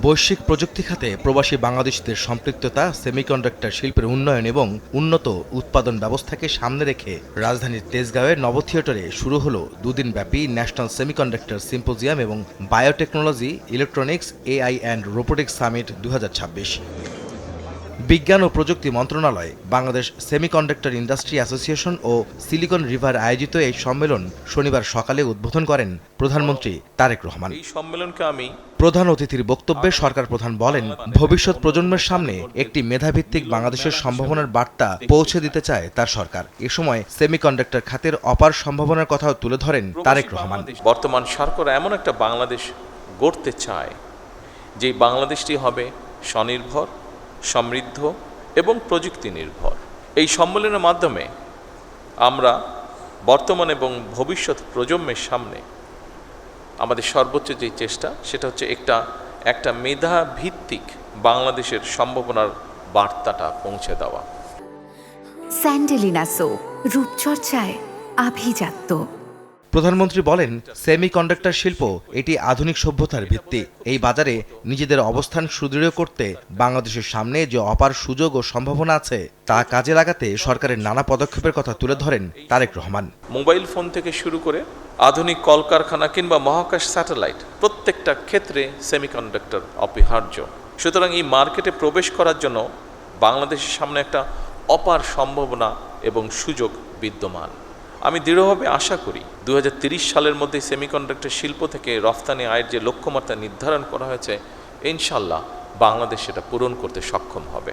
বৈশ্বিক প্রযুক্তি খাতে প্রবাসী বাংলাদেশিদের সম্পৃক্ততা, সেমিকন্ডাক্টর শিল্পের উন্নয়ন এবং উন্নত উৎপাদন ব্যবস্থাকে সামনে রেখে রাজধানীর তেজগাঁওয়ের নব থিয়েটারে শুরু হলো দুদিনব্যাপী ন্যাশনাল সেমিকন্ডাক্টর সিম্পোজিয়াম এবং biotechnology, electronics, AI and robotics summit 2026। বিজ্ঞান ও প্রযুক্তি মন্ত্রণালয়, বাংলাদেশ সেমিকন্ডাক্টর ইন্ডাস্ট্রি অ্যাসোসিয়েশন ও সিলিকন রিভার আয়োজিত এই সম্মেলন শনিবার সকালে উদ্বোধন করেন প্রধানমন্ত্রী তারেক রহমান। এই সম্মেলনকে আমি প্রধান অতিথির বক্তব্যে সরকার প্রধান বলেন, ভবিষ্যৎ প্রজন্মের সামনে একটি মেধাভিত্তিক বাংলাদেশের সম্ভাবনার বার্তা পৌঁছে দিতে চায় তার সরকার। এ সময় সেমিকন্ডাক্টর খাতের অপার সম্ভাবনার কথাও তুলে ধরেন তারেক রহমান। বর্তমান সরকার এমন একটা বাংলাদেশ গড়তে চায় যে বাংলাদেশটি হবে স্বনির্ভর, সমৃদ্ধ এবং প্রযুক্তি নির্ভর। এই সম্মেলনের মাধ্যমে আমরা বর্তমান এবং ভবিষ্যৎ প্রজন্মের সামনে আমাদের সর্বোচ্চ যে চেষ্টা, সেটা হচ্ছে একটা মেধা ভিত্তিক বাংলাদেশের সম্ভাবনার বার্তাটা পৌঁছে দেওয়া। স্যান্ডেলিনা সো, রূপচর্চায় আভিজাত্য। প্রধানমন্ত্রী বলেন, সেমিকন্ডাক্টর শিল্প এটি আধুনিক সভ্যতার ভিত্তি। এই বাজারে নিজেদের অবস্থান সুদৃঢ় করতে বাংলাদেশের সামনে যে অপার সুযোগ ও সম্ভাবনা আছে তা কাজে লাগাতে সরকারের নানা পদক্ষেপের কথা তুলে ধরেন তারেক রহমান। মোবাইল ফোন থেকে শুরু করে আধুনিক কলকারখানা কিংবা মহাকাশ স্যাটেলাইট, প্রত্যেকটা ক্ষেত্রে সেমিকন্ডাক্টর অপরিহার্য। সুতরাং এই মার্কেটে প্রবেশ করার জন্য বাংলাদেশের সামনে একটা অপার সম্ভাবনা এবং সুযোগ বিদ্যমান। আমি দৃঢ়ভাবে আশা করি 2030 সালের মধ্যে সেমিকন্ডাক্টর শিল্প থেকে রফতানি আয়ের যে লক্ষ্যমাত্রা নির্ধারণ করা হয়েছে, ইনশাল্লাহ বাংলাদেশ সেটা পূরণ করতে সক্ষম হবে।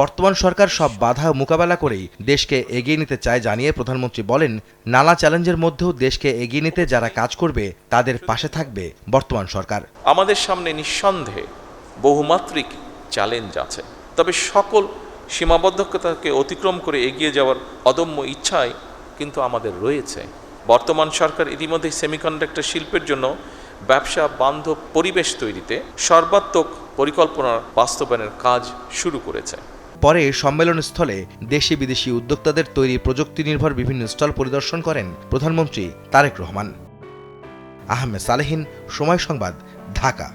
বর্তমান সরকার সব বাধা মোকাবেলা করেই দেশকে এগিয়ে নিতে চায় জানিয়ে প্রধানমন্ত্রী বলেন, নানা চ্যালেঞ্জের মধ্যেও দেশকে এগিয়ে নিতে যারা কাজ করবে তাদের পাশে থাকবে বর্তমান সরকার। আমাদের সামনে নিঃসন্দেহে বহুমাত্রিক চ্যালেঞ্জ আছে, তবে সকল সীমাবদ্ধতাকে অতিক্রম করে এগিয়ে যাওয়ার অদম্য ইচ্ছাই কিন্তু আমাদের রয়েছে। বর্তমান সরকার ইতিমধ্যে সেমিকন্ডাক্টর শিল্পের জন্য ব্যবসা বান্ধব পরিবেশ তৈরিতে সর্বাত্মক পরিকল্পনার বাস্তবায়নের কাজ শুরু করেছে। পরে সম্মেলনস্থলে দেশি বিদেশি উদ্যোক্তাদের তৈরি প্রযুক্তি নির্ভর বিভিন্ন স্টল পরিদর্শন করেন প্রধানমন্ত্রী তারেক রহমান। আহমেদ সালেহীন, সময় সংবাদ, ঢাকা।